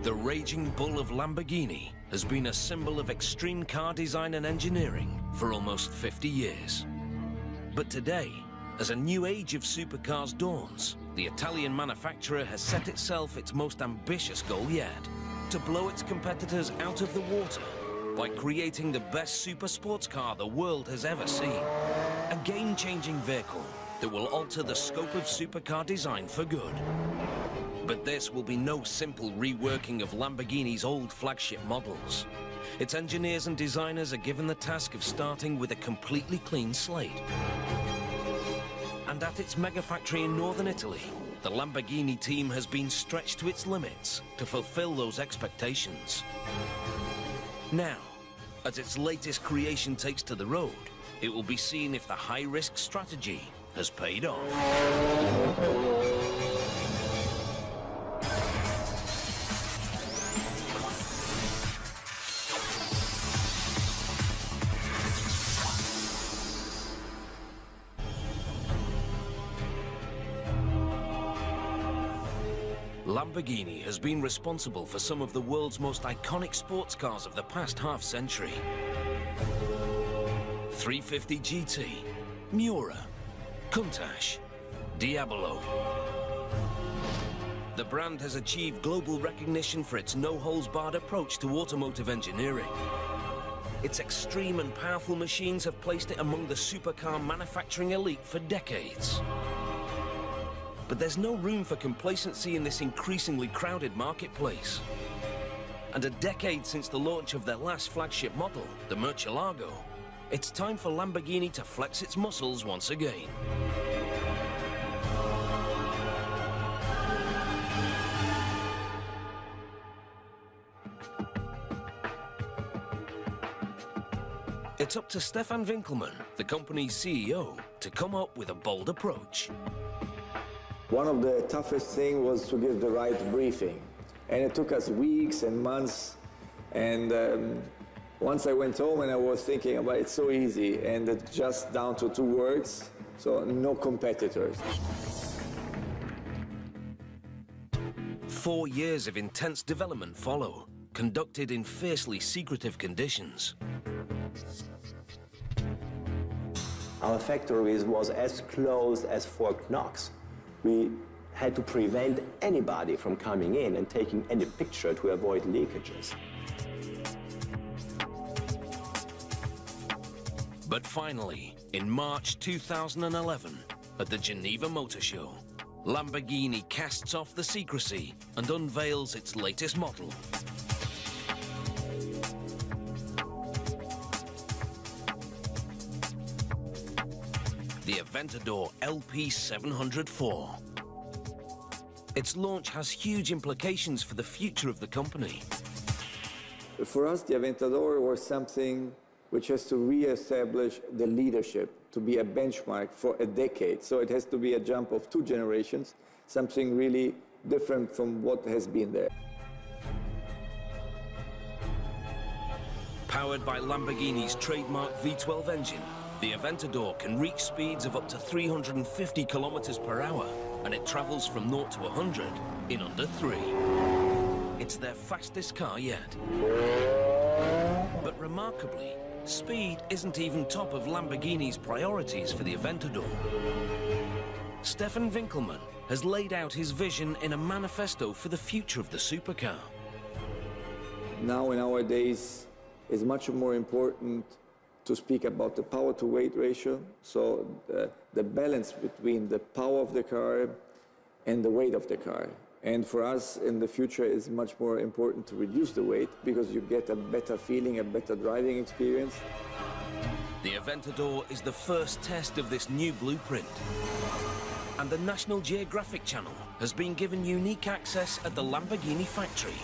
The raging bull of Lamborghini has been a symbol of extreme car design and engineering for almost 50 years. But today, as a new age of supercars dawns, the Italian manufacturer has set itself its most ambitious goal yet: to blow its competitors out of the water by creating the best super sports car the world has ever seen. A game-changing vehicle that will alter the scope of supercar design for good. But this will be no simple reworking of Lamborghini's old flagship models. Its engineers and designers are given the task of starting with a completely clean slate. And at its Megafactory in northern Italy, the Lamborghini team has been stretched to its limits to fulfill those expectations. Now, as its latest creation takes to the road, it will be seen if the high-risk strategy has paid off. Lamborghini has been responsible for some of the world's most iconic sports cars of the past half-century. 350 GT, Miura, Countach, Diablo. The brand has achieved global recognition for its no-holds-barred approach to automotive engineering. Its extreme and powerful machines have placed it among the supercar manufacturing elite for decades. But there's no room for complacency in this increasingly crowded marketplace. And a decade since the launch of their last flagship model, the Murcielago, it's time for Lamborghini to flex its muscles once again. It's up to Stefan Winkelmann, the company's CEO, to come up with a bold approach. One of the toughest things was to give the right briefing. And it took us weeks and months. And once I went home and I was thinking about it's so easy, and it's just down to 2 words, so no competitors. 4 years of intense development follow, conducted in fiercely secretive conditions. Our factory was as close as Fort Knox. We had to prevent anybody from coming in and taking any picture to avoid leakages. But finally, in March 2011, at the Geneva Motor Show, Lamborghini casts off the secrecy and unveils its latest model. The Aventador LP704. Its launch has huge implications for the future of the company. For us, the Aventador was something which has to re-establish the leadership, to be a benchmark for a decade. So it has to be a jump of 2 generations, something really different from what has been there. Powered by Lamborghini's trademark V12 engine, the Aventador can reach speeds of up to 350 kilometers per hour, and it travels from 0 to 100 in under 3. It's their fastest car yet. But remarkably, speed isn't even top of Lamborghini's priorities for the Aventador. Stefan Winkelmann has laid out his vision in a manifesto for the future of the supercar. Now, in our days, it's much more important to speak about the power-to-weight ratio, so the balance between the power of the car and the weight of the car. And for us, in the future, it's much more important to reduce the weight because you get a better feeling, a better driving experience. The Aventador is the first test of this new blueprint. And the National Geographic Channel has been given unique access at the Lamborghini factory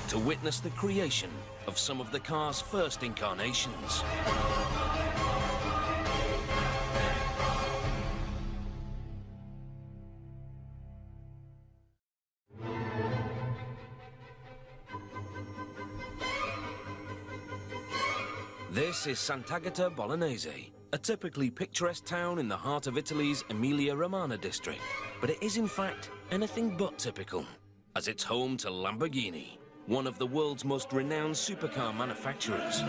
to witness the creation of some of the car's first incarnations. This is Sant'Agata Bolognese, a typically picturesque town in the heart of Italy's Emilia-Romagna district. But it is in fact anything but typical, as it's home to Lamborghini, one of the world's most renowned supercar manufacturers.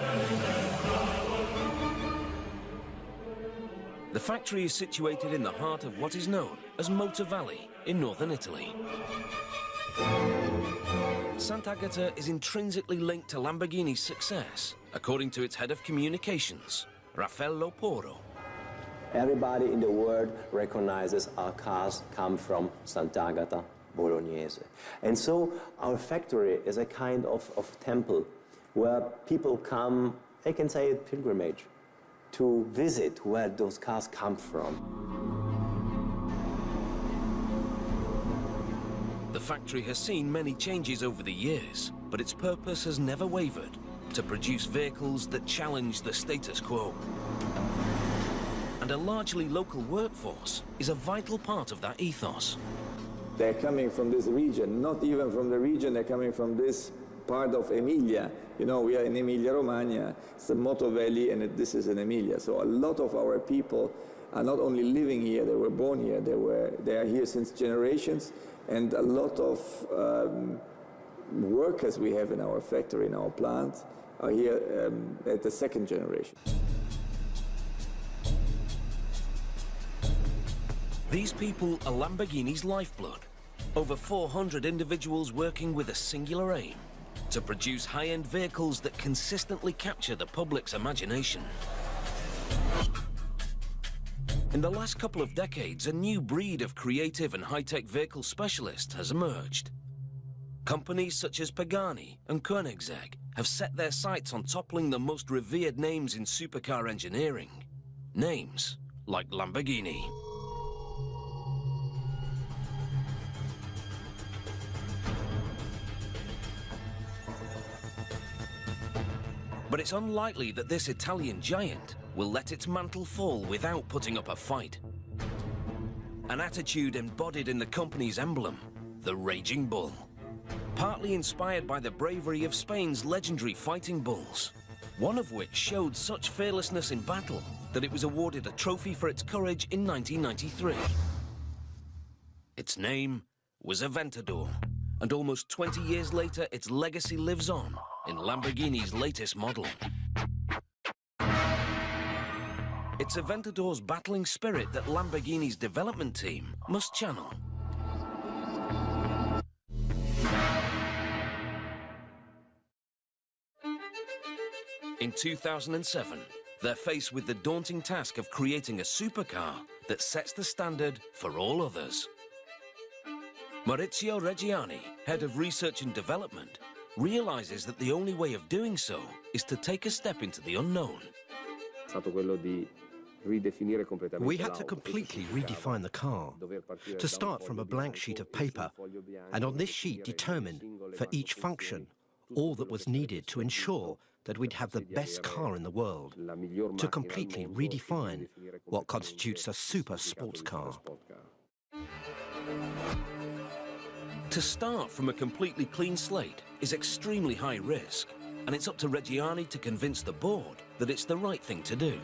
The factory is situated in the heart of what is known as Motor Valley in northern Italy. Sant'Agata is intrinsically linked to Lamborghini's success, according to its head of communications, Raffaello Porro. Everybody in the world recognizes our cars come from Sant'Agata Bolognese. And so our factory is a kind of temple where people come, they can say a pilgrimage, to visit where those cars come from. The factory has seen many changes over the years, but its purpose has never wavered: to produce vehicles that challenge the status quo. And a largely local workforce is a vital part of that ethos. They're coming from this region, not even from the region, they're coming from this part of Emilia. You know, we are in Emilia-Romagna, it's the Motor Valley, and this is in Emilia. So a lot of our people are not only living here, they were born here, they are here since generations, and a lot of workers we have in our factory, in our plant, are here at the second generation. These people are Lamborghini's lifeblood. Over 400 individuals working with a singular aim: to produce high-end vehicles that consistently capture the public's imagination. In the last couple of decades, a new breed of creative and high-tech vehicle specialists has emerged. Companies such as Pagani and Koenigsegg have set their sights on toppling the most revered names in supercar engineering. Names like Lamborghini. But it's unlikely that this Italian giant will let its mantle fall without putting up a fight. An attitude embodied in the company's emblem, the Raging Bull. Partly inspired by the bravery of Spain's legendary fighting bulls, one of which showed such fearlessness in battle that it was awarded a trophy for its courage in 1993. Its name was Aventador, and almost 20 years later, its legacy lives on in Lamborghini's latest model. It's Aventador's battling spirit that Lamborghini's development team must channel. In 2007, they're faced with the daunting task of creating a supercar that sets the standard for all others. Maurizio Reggiani, head of research and development, realizes that the only way of doing so is to take a step into the unknown. We had to completely redefine the car, to start from a blank sheet of paper, and on this sheet determine, for each function, all that was needed to ensure that we'd have the best car in the world, to completely redefine what constitutes a super sports car. To start from a completely clean slate is extremely high risk, and it's up to Reggiani to convince the board that it's the right thing to do.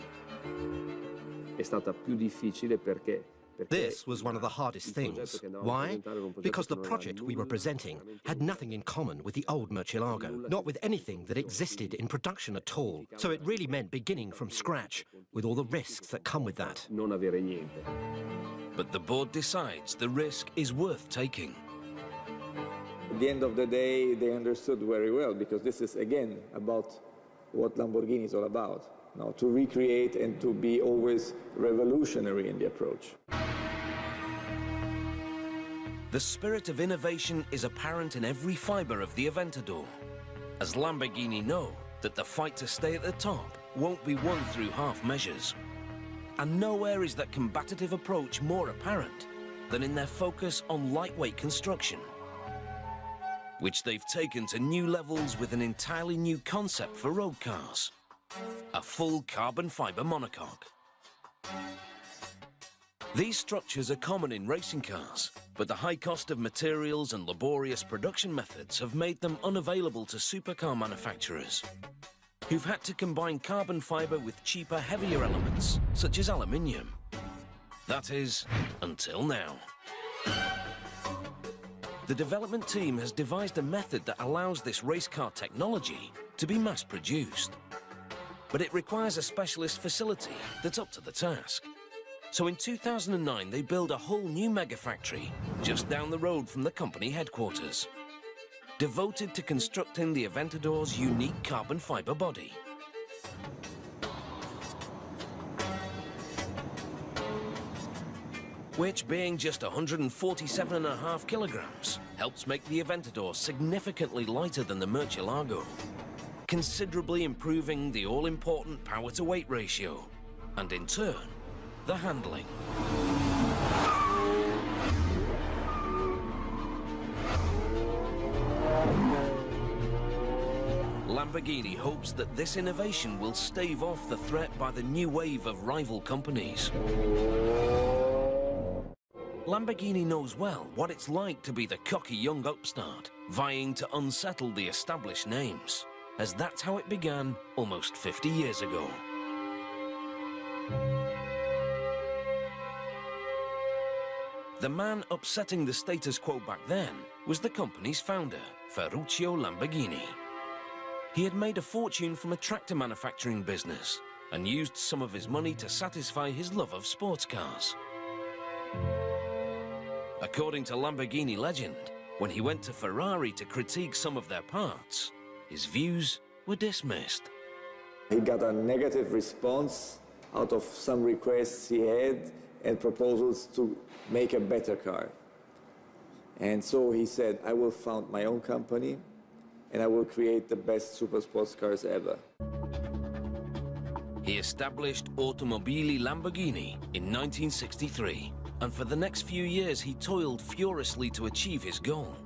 This was one of the hardest things. Why? Because the project we were presenting had nothing in common with the old Murcielago, not with anything that existed in production at all. So it really meant beginning from scratch, with all the risks that come with that. But the board decides the risk is worth taking. At the end of the day, they understood very well, because this is, again, about what Lamborghini is all about. Now, to recreate and to be always revolutionary in the approach. The spirit of innovation is apparent in every fiber of the Aventador, as Lamborghini know that the fight to stay at the top won't be won through half measures. And nowhere is that combative approach more apparent than in their focus on lightweight construction, which they've taken to new levels with an entirely new concept for road cars: a full carbon fiber monocoque. These structures are common in racing cars, but the high cost of materials and laborious production methods have made them unavailable to supercar manufacturers. who've had to combine carbon fiber with cheaper, heavier elements, such as aluminium. That is, until now. The development team has devised a method that allows this race car technology to be mass-produced. But it requires a specialist facility that's up to the task. So in 2009, they built a whole new megafactory just down the road from the company headquarters, devoted to constructing the Aventador's unique carbon fiber body. Which, being just 147.5 kilograms, helps make the Aventador significantly lighter than the Murcielago, considerably improving the all-important power-to-weight ratio, and in turn, the handling. Lamborghini hopes that this innovation will stave off the threat by the new wave of rival companies. Lamborghini knows well what it's like to be the cocky young upstart, vying to unsettle the established names, as that's how it began almost 50 years ago. The man upsetting the status quo back then was the company's founder, Ferruccio Lamborghini. He had made a fortune from a tractor manufacturing business and used some of his money to satisfy his love of sports cars. According to Lamborghini legend, when he went to Ferrari to critique some of their parts, his views were dismissed. He got a negative response out of some requests he had and proposals to make a better car. And so he said, I will found my own company and I will create the best super sports cars ever. He established Automobili Lamborghini in 1963, and for the next few years he toiled furiously to achieve his goal.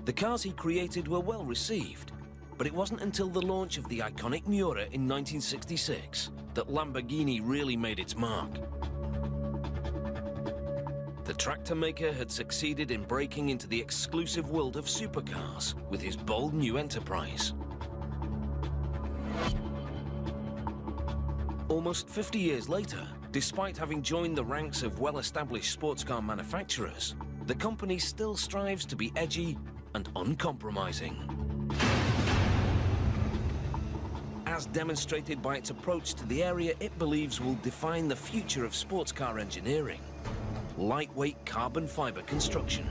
The cars he created were well received, but it wasn't until the launch of the iconic Miura in 1966 that Lamborghini really made its mark. The tractor maker had succeeded in breaking into the exclusive world of supercars with his bold new enterprise. Almost 50 years later, despite having joined the ranks of well-established sports car manufacturers, the company still strives to be edgy and uncompromising. As demonstrated by its approach to the area it believes will define the future of sports car engineering: lightweight carbon fiber construction.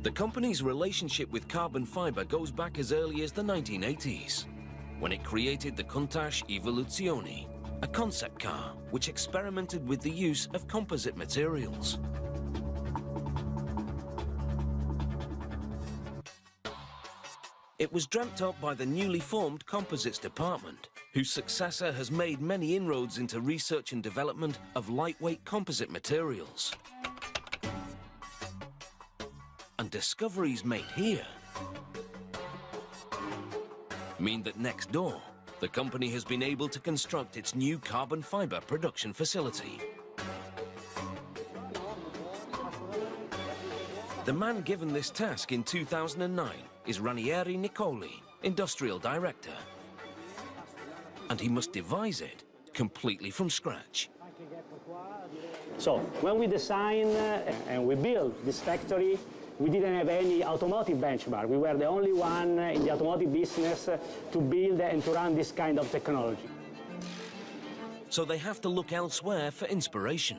The company's relationship with carbon fiber goes back as early as the 1980s, when it created the Countach Evoluzione, a concept car which experimented with the use of composite materials. It was dreamt up by the newly formed Composites department, whose successor has made many inroads into research and development of lightweight composite materials. And discoveries made here mean that next door, the company has been able to construct its new carbon fiber production facility. The man given this task in 2009 is Ranieri Nicoli, Industrial Director. And he must devise it completely from scratch. So, when we design and we build this factory, we didn't have any automotive benchmark. We were the only one in the automotive business to build and to run this kind of technology. So they have to look elsewhere for inspiration.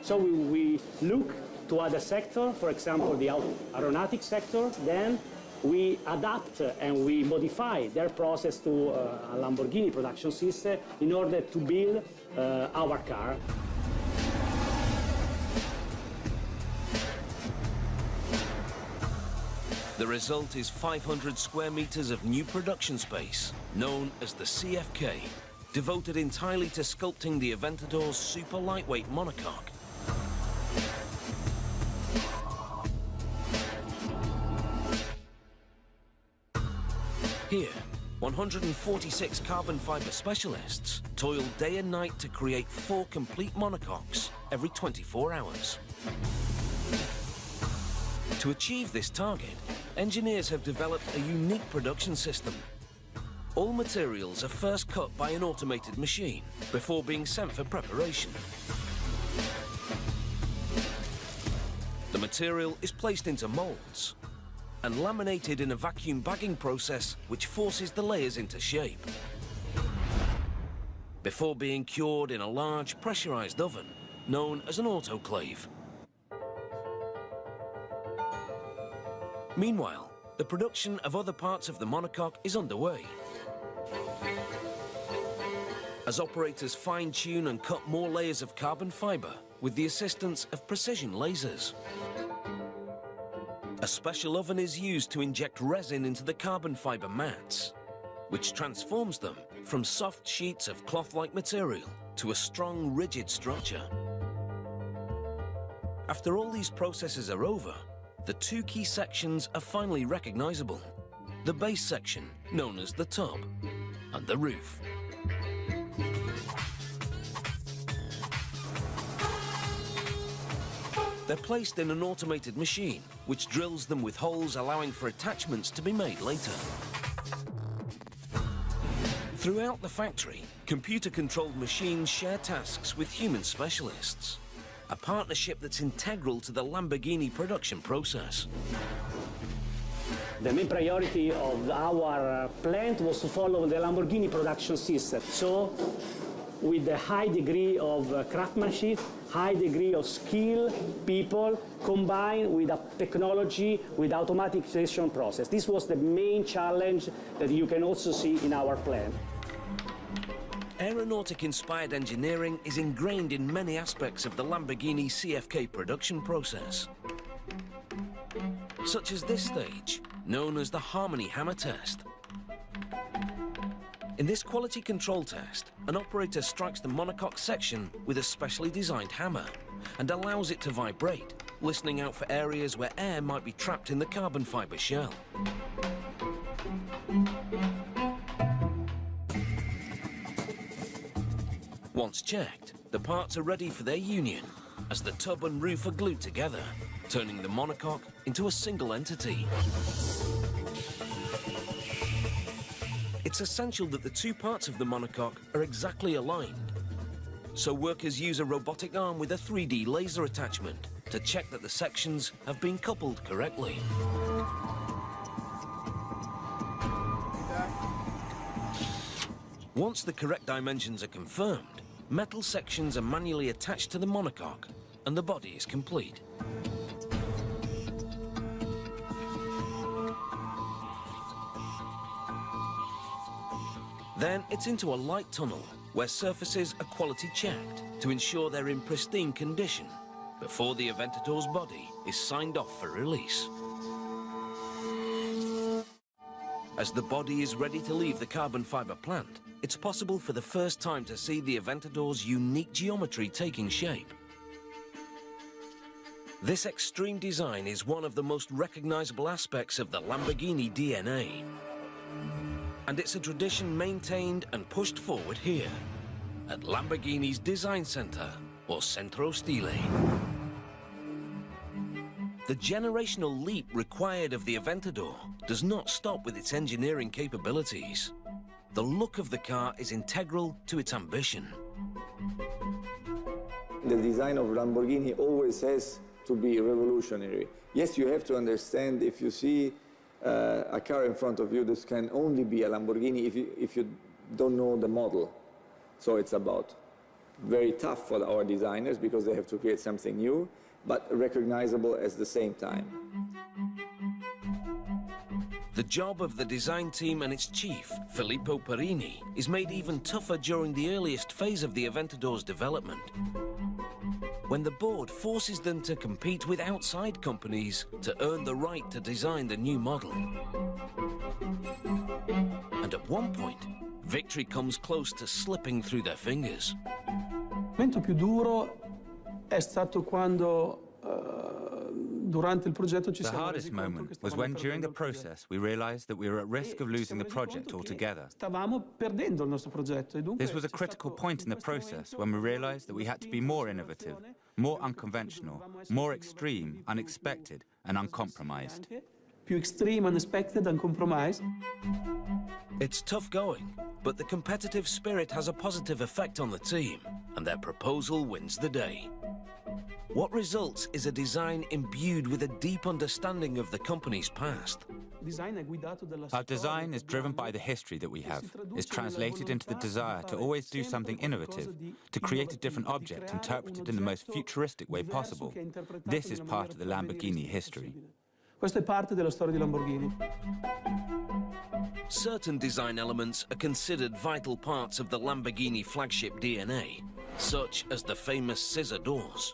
So we look to other sectors, for example, the aeronautics sector. Then we adapt and we modify their process to a Lamborghini production system in order to build our car. The result is 500 square meters of new production space, known as the CFK, devoted entirely to sculpting the Aventador's super lightweight monocoque. Here, 146 carbon fiber specialists toil day and night to create 4 complete monocoques every 24 hours. To achieve this target, engineers have developed a unique production system. All materials are first cut by an automated machine before being sent for preparation. The material is placed into molds and laminated in a vacuum bagging process which forces the layers into shape, before being cured in a large pressurized oven known as an autoclave. Meanwhile, the production of other parts of the monocoque is underway, as operators fine-tune and cut more layers of carbon fiber with the assistance of precision lasers. A special oven is used to inject resin into the carbon fiber mats, which transforms them from soft sheets of cloth-like material to a strong, rigid structure. After all these processes are over, the two key sections are finally recognizable: the base section, known as the tub, and the roof. They're placed in an automated machine, which drills them with holes allowing for attachments to be made later. Throughout the factory, computer-controlled machines share tasks with human specialists, a partnership that's integral to the Lamborghini production process. The main priority of our plant was to follow the Lamborghini production system. So, with a high degree of craftsmanship, high degree of skill, people, combined with a technology, with automatization process. This was the main challenge that you can also see in our plant. Aeronautic-inspired engineering is ingrained in many aspects of the Lamborghini CFK production process, such as this stage, known as the Harmony Hammer Test. In this quality control test, an operator strikes the monocoque section with a specially designed hammer and allows it to vibrate, listening out for areas where air might be trapped in the carbon fiber shell. Once checked, the parts are ready for their union, as the tub and roof are glued together, turning the monocoque into a single entity. It's essential that the two parts of the monocoque are exactly aligned. So workers use a robotic arm with a 3D laser attachment to check that the sections have been coupled correctly. Once the correct dimensions are confirmed, metal sections are manually attached to the monocoque and the body is complete. Then it's into a light tunnel where surfaces are quality checked to ensure they're in pristine condition before the Aventador's body is signed off for release. As the body is ready to leave the carbon fiber plant, it's possible for the first time to see the Aventador's unique geometry taking shape. This extreme design is one of the most recognizable aspects of the Lamborghini DNA. And it's a tradition maintained and pushed forward here, at Lamborghini's design center, or Centro Stile. The generational leap required of the Aventador does not stop with its engineering capabilities. The look of the car is integral to its ambition. The design of Lamborghini always has to be revolutionary. Yes, you have to understand, if you see a car in front of you, this can only be a Lamborghini if you don't know the model. So it's about very tough for our designers because they have to create something new, but recognizable at the same time. The job of the design team and its chief, Filippo Perini, is made even tougher during the earliest phase of the Aventador's development, when the board forces them to compete with outside companies to earn the right to design the new model. And at one point, victory comes close to slipping through their fingers. Il momento più duro è stato quando durante il progetto ci The siamo hardest resi conto moment che was stavamo when, during the perdendo il progetto. process, we realized that we were at risk of losing the project altogether. Stavamo perdendo il nostro progetto e dunque This was a critical point in the process when we realized that we had to be more innovative, more unconventional, more extreme, unexpected, and uncompromised. più extreme, unexpected, uncompromised. It's tough going, but the competitive spirit has a positive effect on the team, and their proposal wins the day. What results is a design imbued with a deep understanding of the company's past. Our design is driven by the history that we have, is translated into the desire to always do something innovative, to create a different object interpreted in the most futuristic way possible. This is part of the Lamborghini history. Questa è parte della storia di Lamborghini. Certain design elements are considered vital parts of the Lamborghini flagship DNA, such as the famous scissor doors.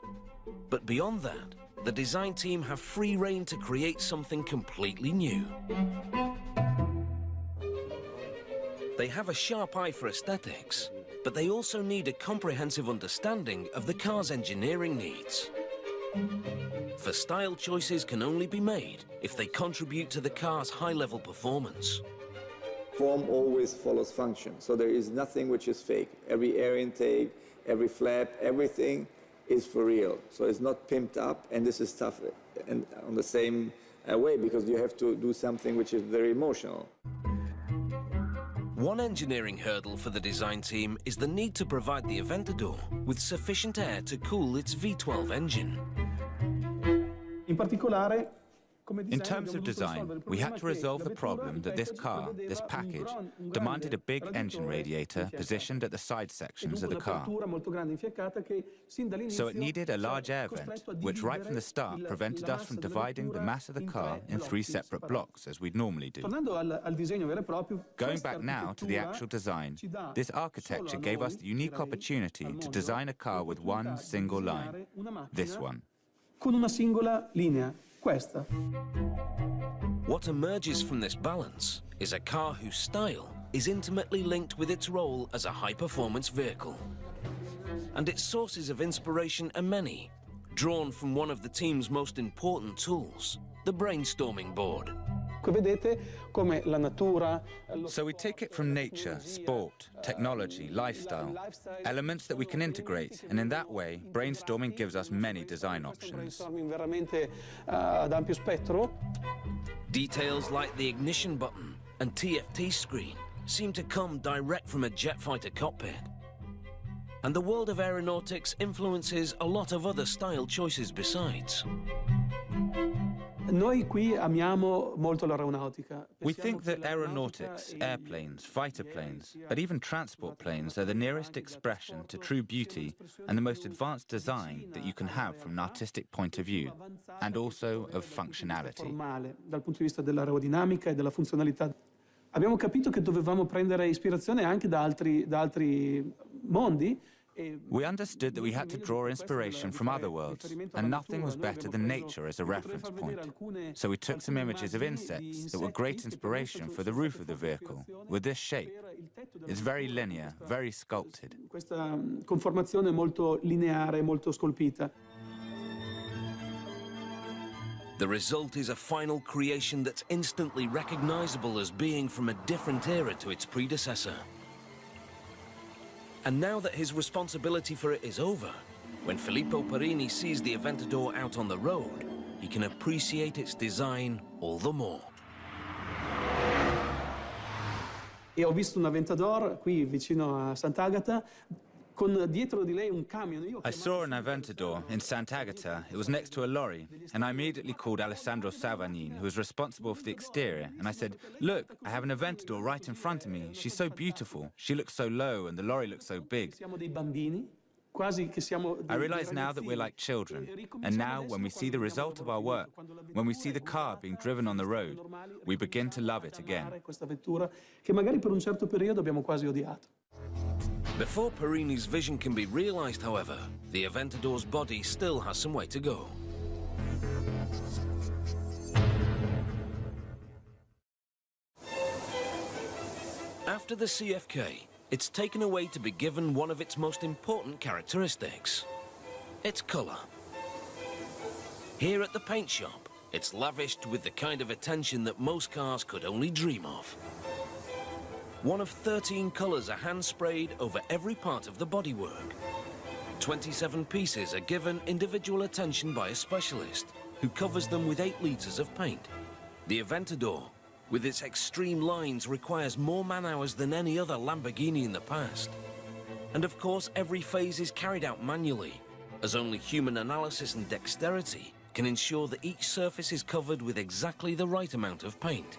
But beyond that, the design team have free rein to create something completely new. They have a sharp eye for aesthetics, but they also need a comprehensive understanding of the car's engineering needs. For style choices can only be made if they contribute to the car's high-level performance. Form always follows function, so there is nothing which is fake. Every air intake, every flap, everything is for real. So it's not pimped up, and this is tough and on the same way, because you have to do something which is very emotional. One engineering hurdle for the design team is the need to provide the Aventador with sufficient air to cool its V12 engine. In particolare, In terms of design, we had to resolve the problem that this car, this package, demanded a big engine radiator positioned at the side sections of the car. So it needed a large air vent, which right from the start prevented us from dividing the mass of the car in 3 separate blocks, as we'd normally do. Going back now to the actual design, this architecture gave us the unique opportunity to design a car with one single line, this one. Con una singola linea. Questa. What emerges from this balance is a car whose style is intimately linked with its role as a high-performance vehicle. And its sources of inspiration are many, drawn from one of the team's most important tools, the brainstorming board. So we take it from nature, sport, technology, lifestyle, elements that we can integrate, and in that way, brainstorming gives us many design options. Details like the ignition button and TFT screen seem to come direct from a jet fighter cockpit. And the world of aeronautics influences a lot of other style choices besides. Noi qui amiamo molto l'aeronautica. We think that aeronautics, airplanes, fighter planes, but even transport planes are the nearest expression to true beauty and the most advanced design that you can have from an artistic point of view, and also of functionality. Dal punto di vista dell'aerodinamica e della funzionalità. Abbiamo capito che dovevamo prendere ispirazione anche da altri mondi. We understood that we had to draw inspiration from other worlds, and nothing was better than nature as a reference point. So we took some images of insects that were great inspiration for the roof of the vehicle, with this shape. It's very linear, very sculpted. Questa conformazione molto lineare, molto scolpita. The result is a final creation that's instantly recognizable as being from a different era to its predecessor. And now that his responsibility for it is over, when Filippo Perini sees the Aventador out on the road, he can appreciate its design all the more. E ho visto un Aventador qui vicino a Sant'Agata, con dietro di lei un camion. I saw an Aventador in Sant'Agata. It was next to a lorry, and I immediately called Alessandro Savagnin, who was responsible for the exterior, and I said, "Look, I have an Aventador right in front of me. She's so beautiful. She looks so low, and the lorry looks so big." Siamo dei bambini. I realize now that we're like children, and now when we see the result of our work, when we see the car being driven on the road, we begin to love it again. Questa vettura che magari per un certo periodo abbiamo quasi odiato. Before Perini's vision can be realized, however, the Aventador's body still has some way to go. After the CFK, it's taken away to be given one of its most important characteristics: its color. Here at the paint shop, it's lavished with the kind of attention that most cars could only dream of. One of 13 colors are hand-sprayed over every part of the bodywork. 27 pieces are given individual attention by a specialist, who covers them with 8 liters of paint. The Aventador, with its extreme lines, requires more man-hours than any other Lamborghini in the past. And of course, every phase is carried out manually, as only human analysis and dexterity can ensure that each surface is covered with exactly the right amount of paint.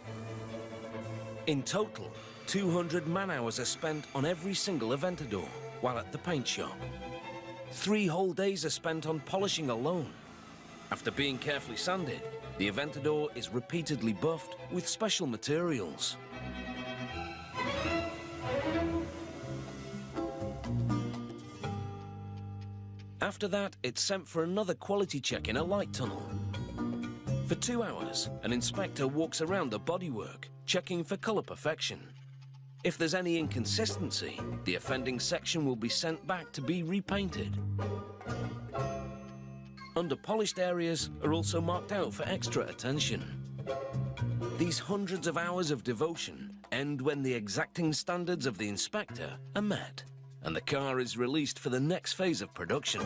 In total, 200 man-hours are spent on every single Aventador while at the paint shop. 3 whole days are spent on polishing alone. After being carefully sanded, the Aventador is repeatedly buffed with special materials. After that, it's sent for another quality check in a light tunnel. For 2 hours, an inspector walks around the bodywork, checking for color perfection. If there's any inconsistency, the offending section will be sent back to be repainted. Under-polished areas are also marked out for extra attention. These hundreds of hours of devotion end when the exacting standards of the inspector are met, and the car is released for the next phase of production,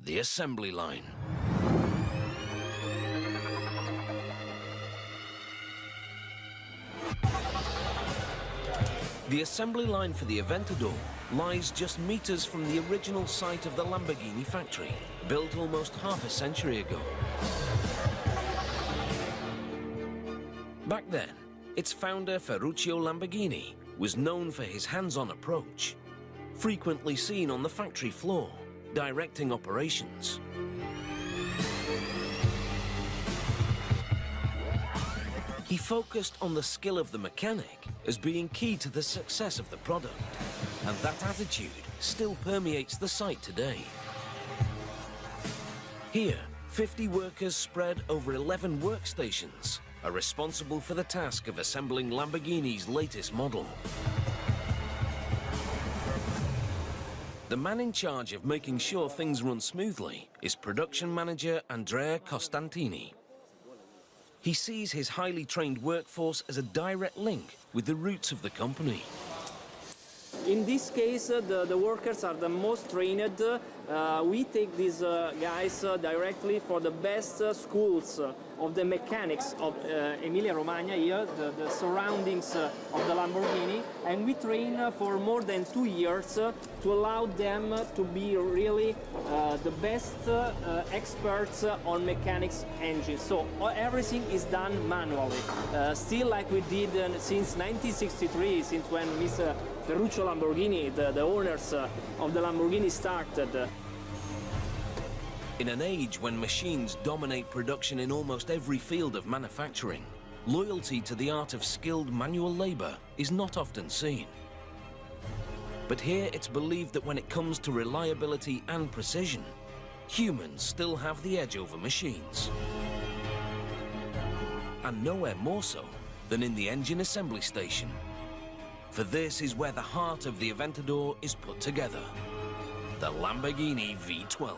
the assembly line. The assembly line for the Aventador lies just meters from the original site of the Lamborghini factory, built almost half a century ago. Back then, its founder, Ferruccio Lamborghini, was known for his hands-on approach, frequently seen on the factory floor, directing operations. He focused on the skill of the mechanic as being key to the success of the product, and that attitude still permeates the site today. Here, 50 workers spread over 11 workstations are responsible for the task of assembling Lamborghini's latest model. The man in charge of making sure things run smoothly is production manager Andrea Costantini. He sees his highly trained workforce as a direct link with the roots of the company. In this case, the workers are the most trained. We take these guys directly for the best schools of the mechanics of Emilia-Romagna here, the surroundings of the Lamborghini, and we train for more than 2 years to allow them to be really the best experts on mechanics engines. So everything is done manually, still like we did since 1963, since when Mr. Ferruccio Lamborghini, the owners of the Lamborghini, started. In an age when machines dominate production in almost every field of manufacturing, loyalty to the art of skilled manual labor is not often seen. But here it's believed that when it comes to reliability and precision, humans still have the edge over machines. And nowhere more so than in the engine assembly station. For this is where the heart of the Aventador is put together, the Lamborghini V12.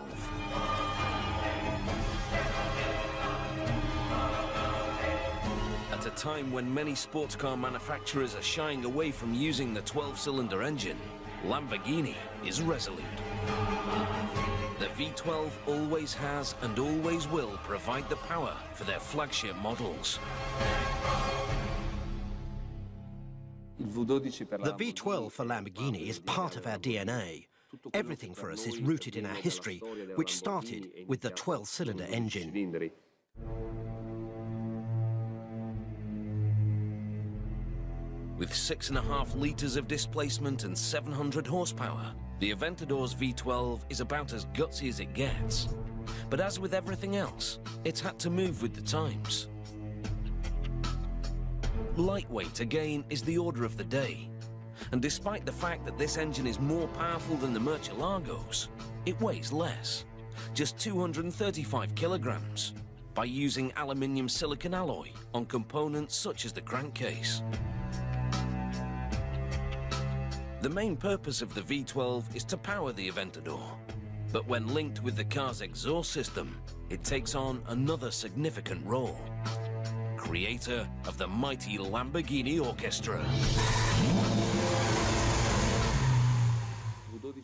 At a time when many sports car manufacturers are shying away from using the 12-cylinder engine, Lamborghini is resolute. The V12 always has and always will provide the power for their flagship models. The V12 for Lamborghini is part of our DNA. Everything for us is rooted in our history, which started with the 12-cylinder engine. With 6.5 litres of displacement and 700 horsepower, the Aventador's V12 is about as gutsy as it gets. But as with everything else, it's had to move with the times. Lightweight, again, is the order of the day. And despite the fact that this engine is more powerful than the Murcielagos, it weighs less, just 235 kilograms, by using aluminium silicon alloy on components such as the crankcase. The main purpose of the V12 is to power the Aventador, but when linked with the car's exhaust system, it takes on another significant role. Creator of the mighty Lamborghini Orchestra.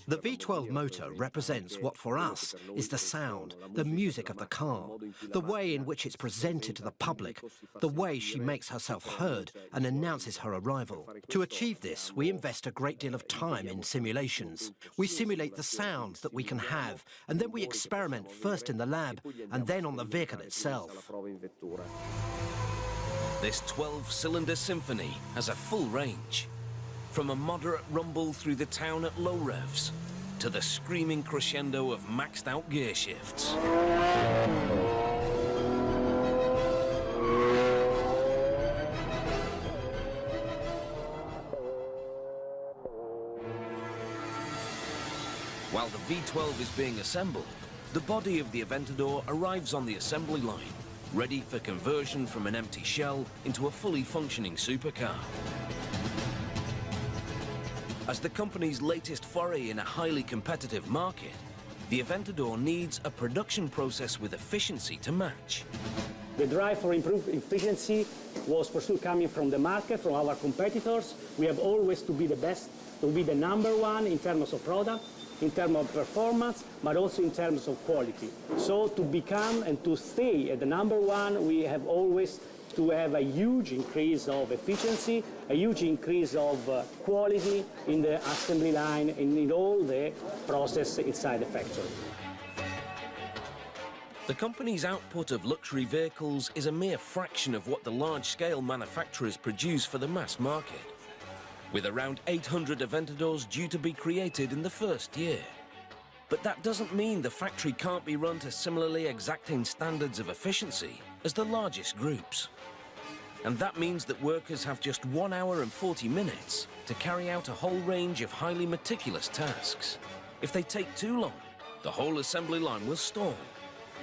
The V12 motor represents what for us is the sound, the music of the car, the way in which it's presented to the public, the way she makes herself heard and announces her arrival. To achieve this, we invest a great deal of time in simulations. We simulate the sounds that we can have, and then we experiment first in the lab and then on the vehicle itself. This 12-cylinder symphony has a full range. From a moderate rumble through the town at low revs to the screaming crescendo of maxed-out gear shifts. While the V12 is being assembled, the body of the Aventador arrives on the assembly line, ready for conversion from an empty shell into a fully functioning supercar. As the company's latest foray in a highly competitive market, the Aventador needs a production process with efficiency to match. The drive for improved efficiency was for sure coming from the market, from our competitors. We have always to be the best, to be the number one in terms of product, in terms of performance, but also in terms of quality. So to become and to stay at the number one, we have always to have a huge increase of efficiency, a huge increase of quality in the assembly line and in all the process inside the factory. The company's output of luxury vehicles is a mere fraction of what the large-scale manufacturers produce for the mass market, with around 800 Aventadors due to be created in the first year. But that doesn't mean the factory can't be run to similarly exacting standards of efficiency as the largest groups. And that means that workers have just 1 hour and 40 minutes to carry out a whole range of highly meticulous tasks. If they take too long, the whole assembly line will stall,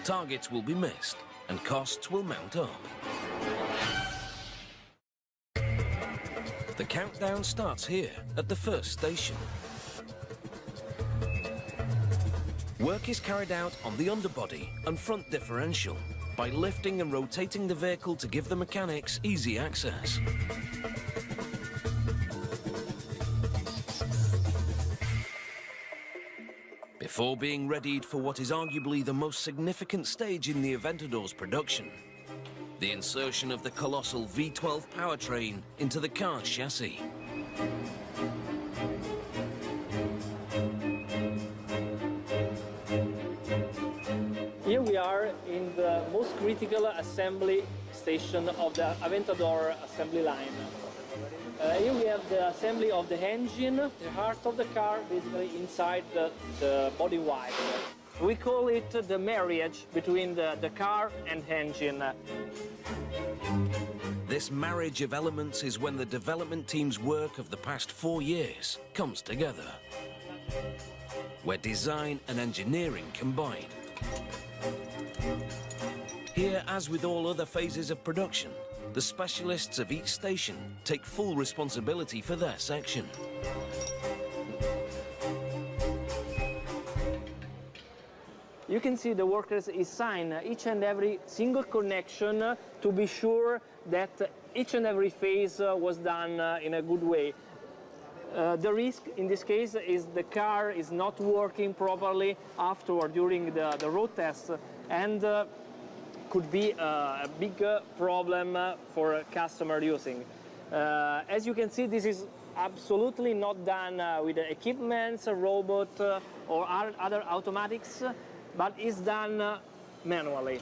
targets will be missed, and costs will mount up. The countdown starts here at the first station. Work is carried out on the underbody and front differential by lifting and rotating the vehicle to give the mechanics easy access. Before being readied for what is arguably the most significant stage in the Aventador's production, the insertion of the colossal V12 powertrain into the car's chassis. Here we are in the most critical assembly station of the Aventador assembly line. Here we have the assembly of the engine, the heart of the car, basically inside the body wire. We call it the marriage between the car and engine. This marriage of elements is when the development team's work of the past 4 years comes together, where design and engineering combine. Here, as with all other phases of production, the specialists of each station take full responsibility for their section. You can see the workers assign each and every single connection to be sure that each and every phase was done in a good way. The risk in this case is the car is not working properly afterward during the road test, and could be a big problem for a customer using. As you can see, this is absolutely not done with equipment, a robot, or other automatics, but is done manually.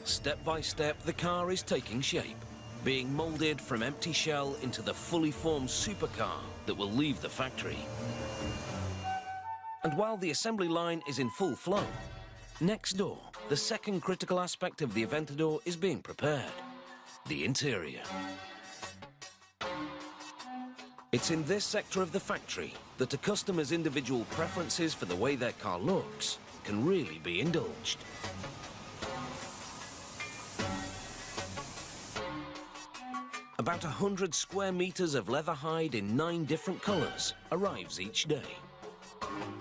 Step by step, the car is taking shape, being molded from empty shell into the fully formed supercar that will leave the factory. And while the assembly line is in full flow, next door, the second critical aspect of the Aventador is being prepared: the interior. It's in this sector of the factory that a customer's individual preferences for the way their car looks can really be indulged. About 100 square meters of leather hide in 9 different colors arrives each day.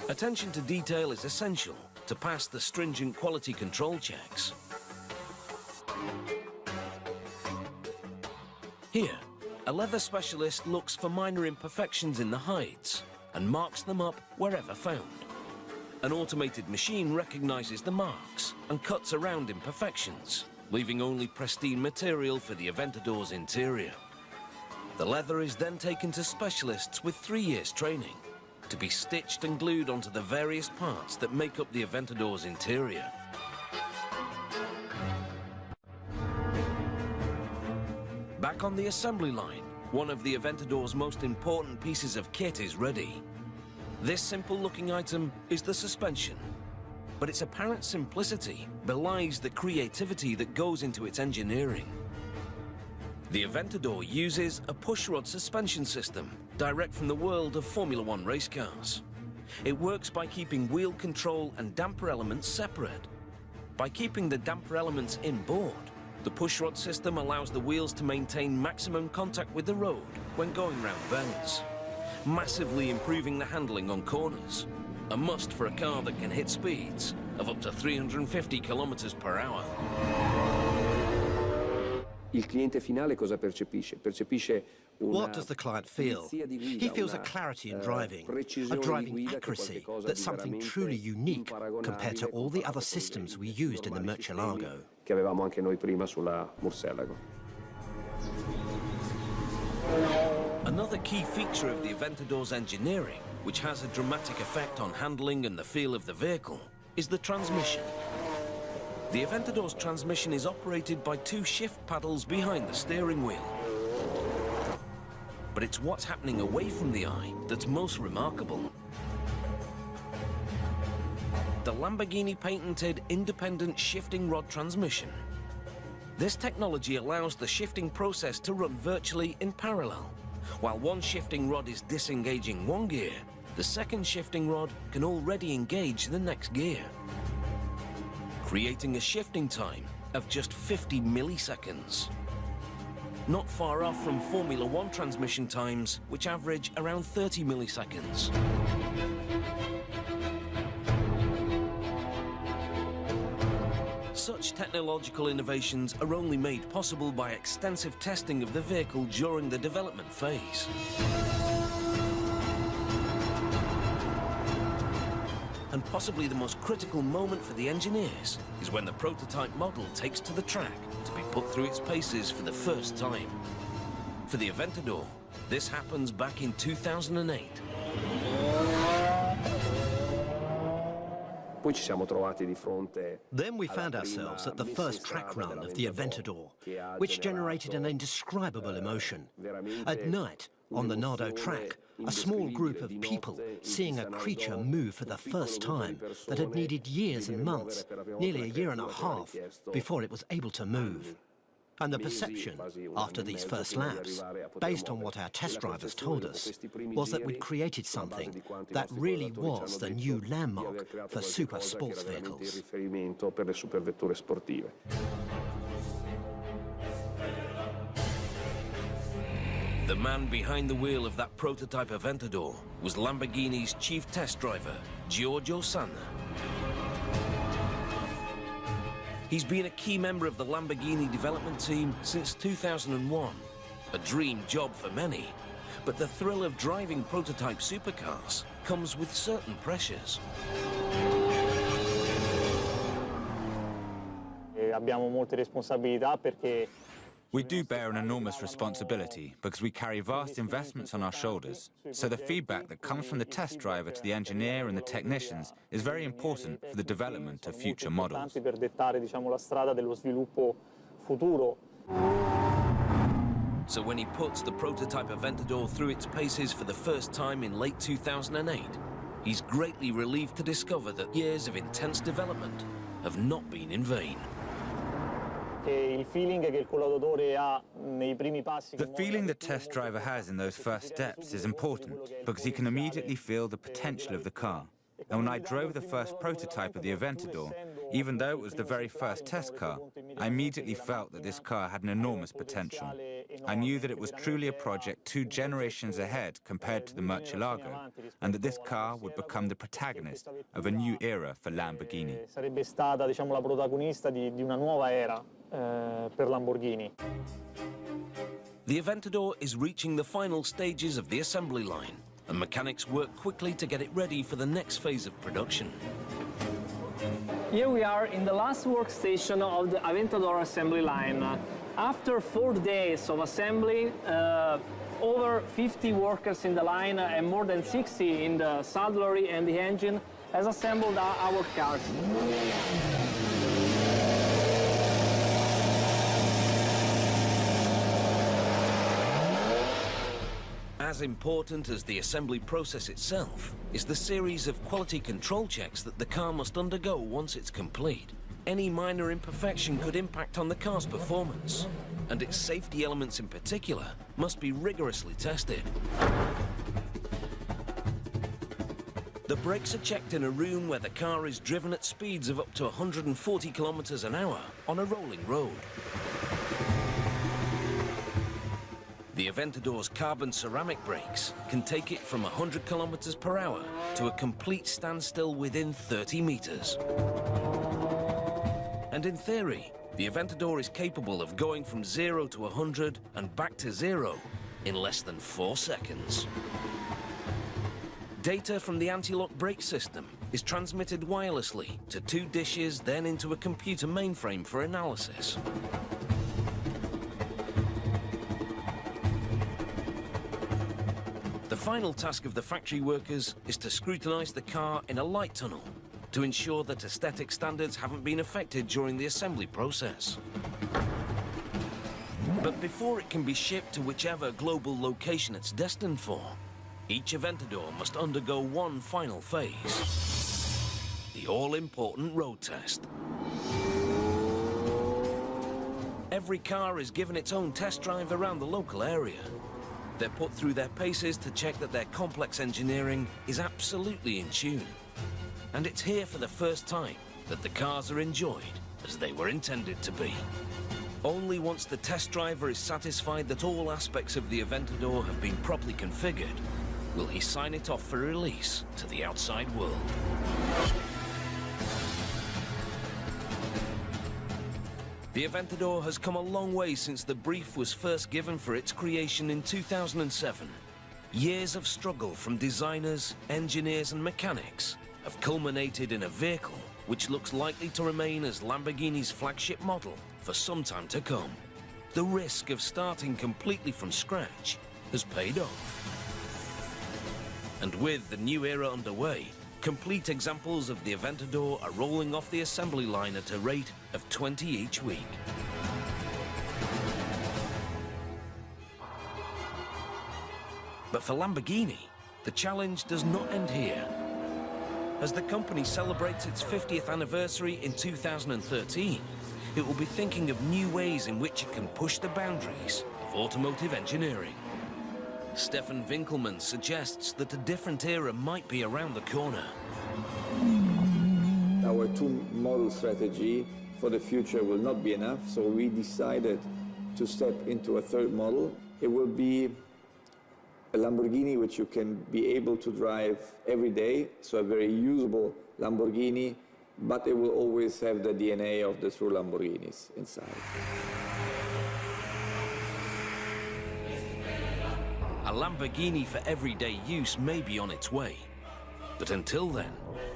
Attention to detail is essential to pass the stringent quality control checks. Here, A leather specialist looks for minor imperfections in the hides and marks them up wherever found. An automated machine recognizes the marks and cuts around imperfections, leaving only pristine material for the Aventador's interior. The leather is then taken to specialists with 3 years training to be stitched and glued onto the various parts that make up the Aventador's interior. Back on the assembly line, one of the Aventador's most important pieces of kit is ready. This simple-looking item is the suspension, but its apparent simplicity belies the creativity that goes into its engineering. The Aventador uses a pushrod suspension system direct from the world of Formula One race cars. It works by keeping wheel control and damper elements separate. By keeping the damper elements inboard, the pushrod system allows the wheels to maintain maximum contact with the road when going round bends, massively improving the handling on corners, a must for a car that can hit speeds of up to 350 kilometers per hour. Il cliente finale cosa percepisce? Percepisce What does the client feel? He feels a clarity in driving, a driving accuracy that's something truly unique compared to all the other systems we used in the Murcielago. Che avevamo anche noi prima sulla Murcielago. Another key feature of the Aventador's engineering, which has a dramatic effect on handling and the feel of the vehicle, is the transmission. The Aventador's transmission is operated by 2 shift paddles behind the steering wheel. But it's what's happening away from the eye that's most remarkable. The Lamborghini patented independent shifting rod transmission. This technology allows the shifting process to run virtually in parallel. While one shifting rod is disengaging one gear, the second shifting rod can already engage the next gear, creating a shifting time of just 50 milliseconds. Not far off from Formula One transmission times, which average around 30 milliseconds. Such technological innovations are only made possible by extensive testing of the vehicle during the development phase. And possibly the most critical moment for the engineers is when the prototype model takes to the track to be put through its paces for the first time. For the Aventador, this happens back in 2008. Poi ci siamo trovati di fronte. Then we found ourselves at the first track run of the Aventador, which generated an indescribable emotion. At night, on the Nardo track, a small group of people seeing a creature move for the first time that had needed years and months, nearly a year and a half, before it was able to move. And the perception, after these first laps, based on what our test drivers told us, was that we'd created something that really was the new landmark for super sports vehicles. The man behind the wheel of that prototype Aventador was Lamborghini's chief test driver, Giorgio Sanna. He's been a key member of the Lamborghini development team since 2001. A dream job for many, but the thrill of driving prototype supercars comes with certain pressures. Abbiamo molte responsabilità perché We do bear an enormous responsibility because we carry vast investments on our shoulders. So the feedback that comes from the test driver to the engineer and the technicians is very important for the development of future models. per dettare, diciamo, la strada dello sviluppo futuro. So when he puts the prototype Aventador through its paces for the first time in late 2008, he's greatly relieved to discover that years of intense development have not been in vain. Il feeling che il collaudatore ha nei primi passi. The feeling the test driver has in those first steps is important because he can immediately feel the potential of the car. And when I drove the first prototype of the Aventador, even though it was the very first test car, I immediately felt that this car had an enormous potential. I knew that it was truly a project 2 generations ahead compared to the Murcielago, and that this car would become the protagonist of a new era for Lamborghini. Sarebbe stata, diciamo, la protagonista di una nuova era per Lamborghini. The Aventador is reaching the final stages of the assembly line, and mechanics work quickly to get it ready for the next phase of production. Here we are in the last workstation of the Aventador assembly line. After 4 days of assembly, over 50 workers in the line and more than 60 in the saddlery and the engine has assembled our cars. As important as the assembly process itself is the series of quality control checks that the car must undergo once it's complete. Any minor imperfection could impact on the car's performance, and its safety elements in particular must be rigorously tested. The brakes are checked in a room where the car is driven at speeds of up to 140 kilometers an hour on a rolling road. The Aventador's carbon ceramic brakes can take it from 100 kilometers per hour to a complete standstill within 30 meters. And in theory, the Aventador is capable of going from 0 to 100 and back to 0 in less than 4 seconds. Data from the anti-lock brake system is transmitted wirelessly to 2 dishes, then into a computer mainframe for analysis. The final task of the factory workers is to scrutinize the car in a light tunnel to ensure that aesthetic standards haven't been affected during the assembly process. But before it can be shipped to whichever global location it's destined for, each Aventador must undergo one final phase: the all-important road test. Every car is given its own test drive around the local area. They're put through their paces to check that their complex engineering is absolutely in tune. And it's here for the first time that the cars are enjoyed as they were intended to be. Only once the test driver is satisfied that all aspects of the Aventador have been properly configured will he sign it off for release to the outside world. The Aventador has come a long way since the brief was first given for its creation in 2007. Years of struggle from designers, engineers and mechanics have culminated in a vehicle which looks likely to remain as Lamborghini's flagship model for some time to come. The risk of starting completely from scratch has paid off. And with the new era underway, complete examples of the Aventador are rolling off the assembly line at a rate of 20 each week. But for Lamborghini, the challenge does not end here. As the company celebrates its 50th anniversary in 2013, it will be thinking of new ways in which it can push the boundaries of automotive engineering. Stefan Winkelmann suggests that a different era might be around the corner. Our two-model strategy for the future will not be enough, so we decided to step into a third model. It will be a Lamborghini which you can be able to drive every day, so a very usable Lamborghini, but it will always have the DNA of the true Lamborghinis inside. A Lamborghini for everyday use may be on its way. But until then,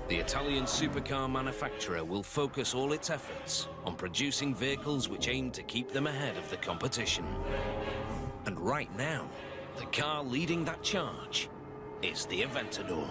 the Italian supercar manufacturer will focus all its efforts on producing vehicles which aim to keep them ahead of the competition. And right now, the car leading that charge is the Aventador.